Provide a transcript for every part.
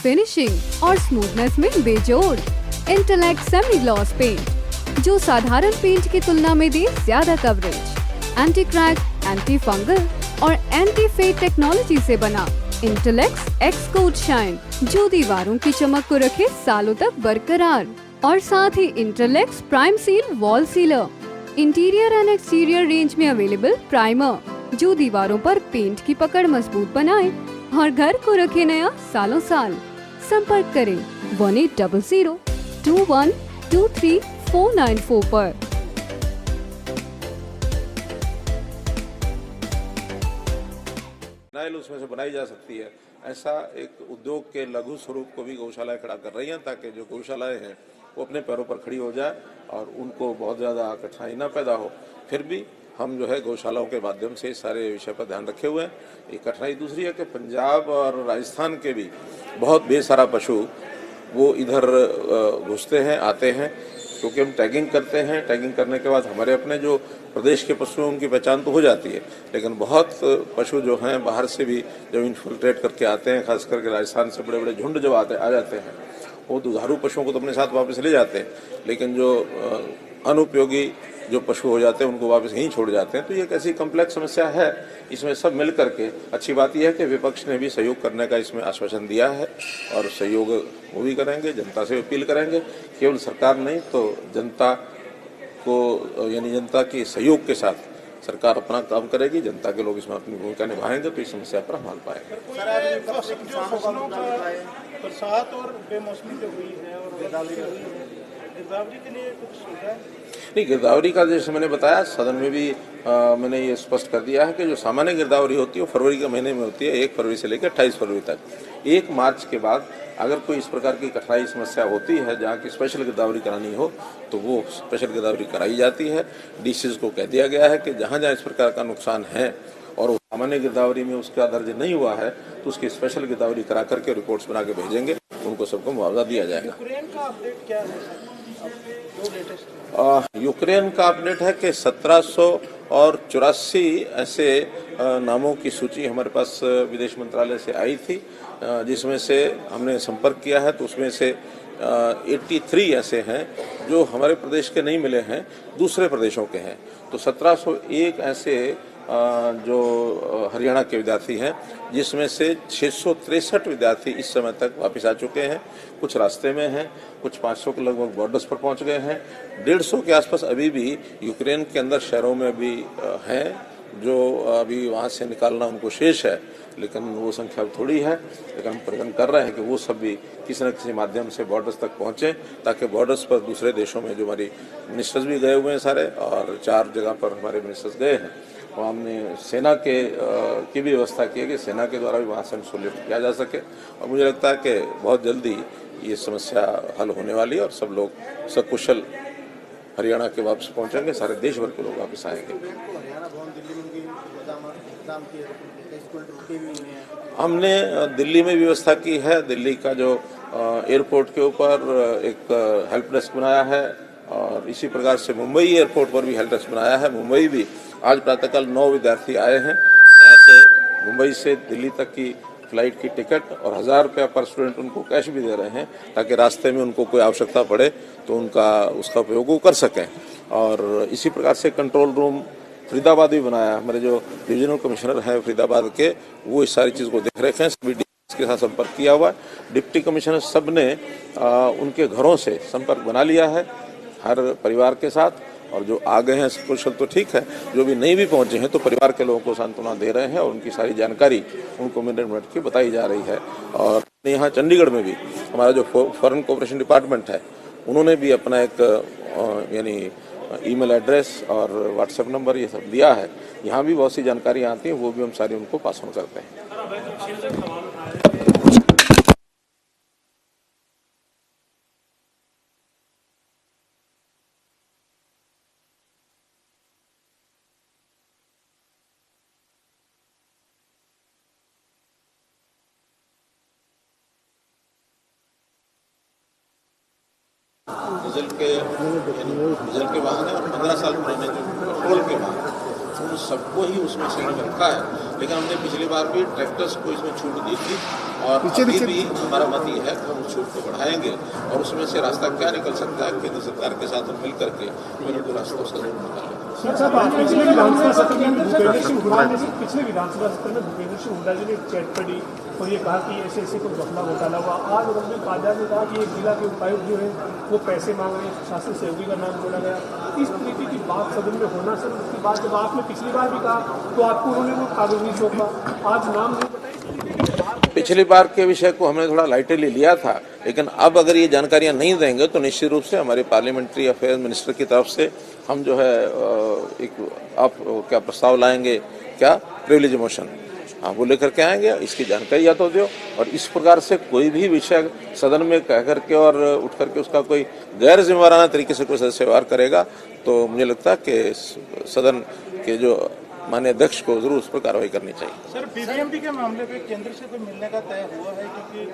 Finishing और smoothness में बेजोड़। इंटेलेक्ट सेमी ग्लॉस पेंट जो साधारण पेंट की तुलना में दे ज्यादा coverage. Anti crack, anti fungal और एंटी फेड टेक्नोलॉजी से बना इंटेलेक्ट एक्स कोट शाइन जो दीवारों की चमक को रखे सालों तक बरकरार। और साथ ही intellect prime seal wall sealer, interior and exterior range में अवेलेबल प्राइमर जो दीवारों पर पेंट की पकड़ मजबूत बनाए और घर को रखे नया सालों साल। संपर्क करें 1800-2123-494 पर। नाइल उसमें से बनाई जा सकती है। ऐसा एक उद्योग के लघु स्वरूप को भी गौशालाएं खड़ा कर रही हैं ताकि जो गौशालाएं हैं वो अपने पैरों पर खड़ी हो जाए और उनको बहुत ज़्यादा कठिनाई ना पैदा हो। फिर भी हम जो है गौशालाओं के माध्यम से सारे विषय पर ध्यान रखे हुए हैं। एक कठिनाई दूसरी है कि पंजाब और राजस्थान के भी बहुत बेसारा पशु वो इधर घुसते हैं, आते हैं, क्योंकि हम टैगिंग करते हैं। टैगिंग करने के बाद हमारे अपने जो प्रदेश के पशु उनकी पहचान तो हो जाती है, लेकिन बहुत पशु जो हैं बाहर से भी जब इन्फिल्ट्रेट करके आते हैं, खास करके राजस्थान से बड़े बड़े झुंड जब आ जाते हैं, वो दुधारू पशुओं को तो अपने साथ वापस ले जाते हैं, लेकिन जो अनुपयोगी जो पशु हो जाते हैं उनको वापस यहीं छोड़ जाते हैं। तो ये एक ऐसी कम्प्लेक्स समस्या है। इसमें सब मिल करके अच्छी बात यह है कि विपक्ष ने भी सहयोग करने का इसमें आश्वासन दिया है और सहयोग वो भी करेंगे, जनता से अपील करेंगे। केवल सरकार नहीं तो जनता को, यानी जनता के सहयोग के साथ सरकार अपना काम करेगी, जनता के लोग इसमें अपनी भूमिका निभाएंगे तो इस समस्या पर हम हल पाएंगे। बरसात और बेमौसमी जो हुई है और गिरदावरी के लिए कुछ सुविधा नहीं, गिरदावरी का जैसे मैंने बताया सदन में भी मैंने ये स्पष्ट कर दिया है कि जो सामान्य गिरदावरी होती है वो फरवरी के महीने में होती है, 1 फरवरी से लेकर 28 फरवरी तक। 1 मार्च के बाद अगर कोई इस प्रकार की कठिनाई समस्या होती है जहाँ की स्पेशल गिरदावरी करानी हो तो वो स्पेशल गिरदावरी कराई जाती है। डीसीज को कह दिया गया है कि जहाँ जहाँ इस प्रकार का नुकसान है और सामान्य गिरदावरी में उसका दर्ज नहीं हुआ है तो उसकी स्पेशल गिरदावरी करा करके रिपोर्ट्स बना के भेजेंगे, उनको सबको मुआवजा दिया जाएगा। यूक्रेन का अपडेट क्या है? यूक्रेन का अपडेट है कि 1784 ऐसे नामों की सूची हमारे पास विदेश मंत्रालय से आई थी, जिसमें से हमने संपर्क किया है तो उसमें से 83 ऐसे हैं जो हमारे प्रदेश के नहीं मिले हैं, दूसरे प्रदेशों के हैं। तो 1701 ऐसे जो हरियाणा के विद्यार्थी हैं, जिसमें से 663 विद्यार्थी इस समय तक वापस आ चुके हैं। कुछ रास्ते में हैं, कुछ 500 के लगभग बॉर्डर्स पर पहुंच गए हैं। 150 के आसपास अभी भी यूक्रेन के अंदर शहरों में भी हैं जो अभी वहां से निकालना उनको शेष है, लेकिन वो संख्या थोड़ी है। लेकिन हम प्रयत्न कर रहे हैं कि वो सब भी किसी न किसी माध्यम से बॉर्डर्स तक पहुँचें ताकि बॉर्डर्स पर दूसरे देशों में जो हमारी मिनिस्टर्स भी गए हुए हैं सारे, और 4 जगह पर हमारे मिनिस्टर्स गए हैं, और हमने सेना की भी व्यवस्था की है कि सेना के द्वारा भी वहाँ से इंसुलेट किया जा सके। और मुझे लगता है कि बहुत जल्दी ये समस्या हल होने वाली है और सब लोग सकुशल हरियाणा के वापस पहुँचेंगे, सारे देश भर के लोग वापस आएंगे। हमने दिल्ली में व्यवस्था की है। दिल्ली का जो एयरपोर्ट के ऊपर एक हेल्प डेस्क बनाया है और इसी प्रकार से मुंबई एयरपोर्ट पर भी हेल्प डेस्क बनाया है। मुंबई भी आज प्रातःकाल 9 विद्यार्थी आए हैं, वहाँ से मुंबई से दिल्ली तक की फ्लाइट की टिकट और 1000 रुपया पर स्टूडेंट उनको कैश भी दे रहे हैं ताकि रास्ते में उनको कोई आवश्यकता पड़े तो उसका उपयोग वो कर सकें। और इसी प्रकार से कंट्रोल रूम फरीदाबाद भी बनाया। हमारे जो डिविजनल कमिश्नर हैं फरीदाबाद के, वो इस सारी चीज़ को देख रहे हैं। सभी के साथ संपर्क किया हुआ है। डिप्टी कमिश्नर सब ने उनके घरों से संपर्क बना लिया है हर परिवार के साथ, और जो आ गए हैं कुशल तो ठीक है, जो भी नहीं भी पहुंचे हैं तो परिवार के लोगों को सांत्वना दे रहे हैं और उनकी सारी जानकारी उनको मिनट की बताई जा रही है। और यहाँ चंडीगढ़ में भी हमारा जो फॉरेन कोऑपरेशन डिपार्टमेंट है, उन्होंने भी अपना एक यानी ईमेल एड्रेस और व्हाट्सएप नंबर ये सब दिया है। यहाँ भी बहुत सी जानकारियाँ आती हैं, वो भी हम सारी उनको पास ऑन करते हैं। डीजल के वाहन है और 15 साल पुराने जो पेट्रोल के वाहन, उन सबको ही उसमें श्रेणी में रखा है। लेकिन हमने पिछली बार भी ट्रैक्टर्स को इसमें छूट दी थी और अभी भी हमारा मत ये है कि हम उस छूट को बढ़ाएंगे और उसमें से रास्ता क्या निकल सकता है केंद्र सरकार के साथ हम मिल करके मैंने तो रास्ता उसका जरूर निकालेंगे। पिछले विधानसभा सत्र में भूपेंद्र सिंह हुड्डा ने पिछले विधानसभा सत्र में भूपेंद्र सिंह हुड्डा जी ने चैट पड़ी और ये कहा कि ऐसे ऐसे कुछ घपला घोटाला हुआ। आज उन्होंने काजा ने कहा कि एक जिला के उपायुक्त जो है वो पैसे मांग रहे हैं, शासन सहयोगी का नाम बोला गया। इस तरीके की बात सदन में होना सर उसकी बात जब आपने पिछली बार भी कहा तो आपको उन्होंने वो कागज नहीं सौंपा, आज नाम नहीं बताया। पिछली बार के विषय को हमने थोड़ा लाइटली लिया था, लेकिन अब अगर ये जानकारियां नहीं देंगे तो निश्चित रूप से हमारे पार्लियामेंट्री अफेयर मिनिस्टर की तरफ से हम जो है एक आप क्या प्रस्ताव लाएंगे, क्या प्रिविलेज मोशन, हाँ वो लेकर के आएंगे। इसकी जानकारी या तो दो और इस प्रकार से कोई भी विषय सदन में कह करके और उठ करके उसका कोई गैर जिम्मेवाराना तरीके से कोई सदस्य व्यवहार करेगा तो मुझे लगता है कि सदन के जो माननीय अध्यक्ष को जरूर उस पर कार्रवाई करनी चाहिए। सर बीबीएमपी के मामले पे केंद्र से कोई मिलने का तय हुआ है, क्योंकि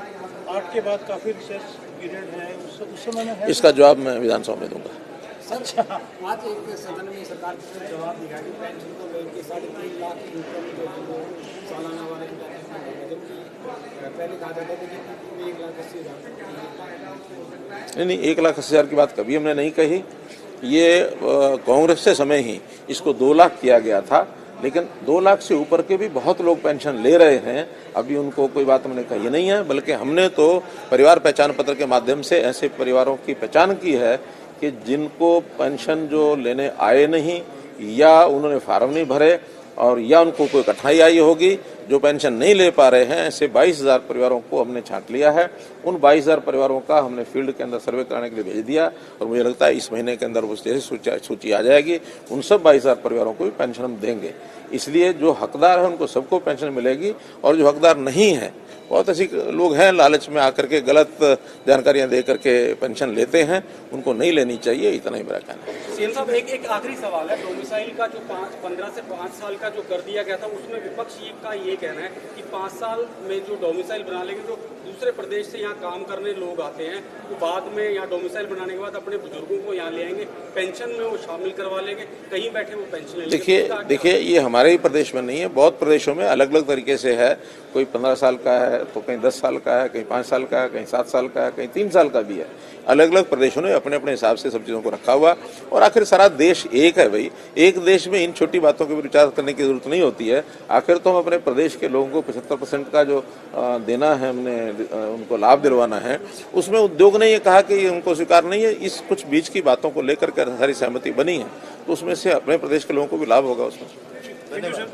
8 के बाद काफी रिसर्च पीरियड है, उस समय में है। इसका जवाब मैं विधानसभा में दूंगा। अच्छा, आज एक सदन में सरकार की तरफ जवाब दिया कि पेंशन को लेकर 3.5 लाख इनकम जो सालाना वाले जबकि पहले कहा जाता था कि 1,80,000। नहीं 1,80,000 की बात कभी हमने नहीं कही। ये कांग्रेस से समय ही इसको 2 लाख किया गया था, लेकिन 2 लाख से ऊपर के भी बहुत लोग पेंशन ले रहे हैं। अभी उनको कोई बात हमने कही नहीं है, बल्कि हमने तो परिवार पहचान पत्र के माध्यम से ऐसे परिवारों की पहचान की है कि जिनको पेंशन जो लेने आए नहीं या उन्होंने फार्म नहीं भरे और या उनको कोई कठिनाई आई होगी, जो पेंशन नहीं ले पा रहे हैं, ऐसे 22,000 परिवारों को हमने छांट लिया है। उन 22,000 परिवारों का हमने फील्ड के अंदर सर्वे कराने के लिए भेज दिया और मुझे लगता है इस महीने के अंदर वो जैसे सूची आ जाएगी उन सब 22,000 परिवारों को भी पेंशन हम देंगे। इसलिए जो हकदार है उनको सबको पेंशन मिलेगी और जो हकदार नहीं है, बहुत ऐसे लोग हैं लालच में आकर के गलत जानकारियां दे करके पेंशन लेते हैं, उनको नहीं लेनी चाहिए। इतना ही मेरा कहना है। सीएम साहब एक आखिरी सवाल है, डोमिसाइल का जो 15 से 5 साल का जो कर दिया गया था उसमें विपक्ष का ये कहना है कि 5 साल में जो डोमिसाइल बना लेंगे, जो दूसरे प्रदेश से यहाँ काम करने लोग आते हैं वो बाद में यहाँ डोमिसाइल बनाने के बाद अपने बुजुर्गों को यहाँ ले आएंगे, पेंशन में वो शामिल करवा लेंगे, कहीं बैठे वो पेंशन ले लेंगे। देखिए ये हमारे ही प्रदेश में नहीं है, बहुत प्रदेशों में अलग अलग तरीके से है। कोई 15 साल का है तो कहीं 10 साल का है, कहीं 5 साल का है, कहीं 7 साल का है, कहीं 3 साल का भी है। अलग अलग प्रदेशों ने अपने अपने हिसाब से सब चीज़ों को रखा हुआ और आखिर सारा देश एक है भाई। एक देश में इन छोटी बातों के विचार करने की जरूरत नहीं होती है। आखिर तो हम अपने प्रदेश के लोगों को 75% का जो देना है, हमने उनको लाभ दिलवाना है। उसमें उद्योग ने ये कहा कि उनको स्वीकार नहीं है, इस कुछ बीच की बातों को लेकर के सारी सहमति बनी है, तो उसमें से अपने प्रदेश के लोगों को भी लाभ होगा उसमें। धन्यवाद।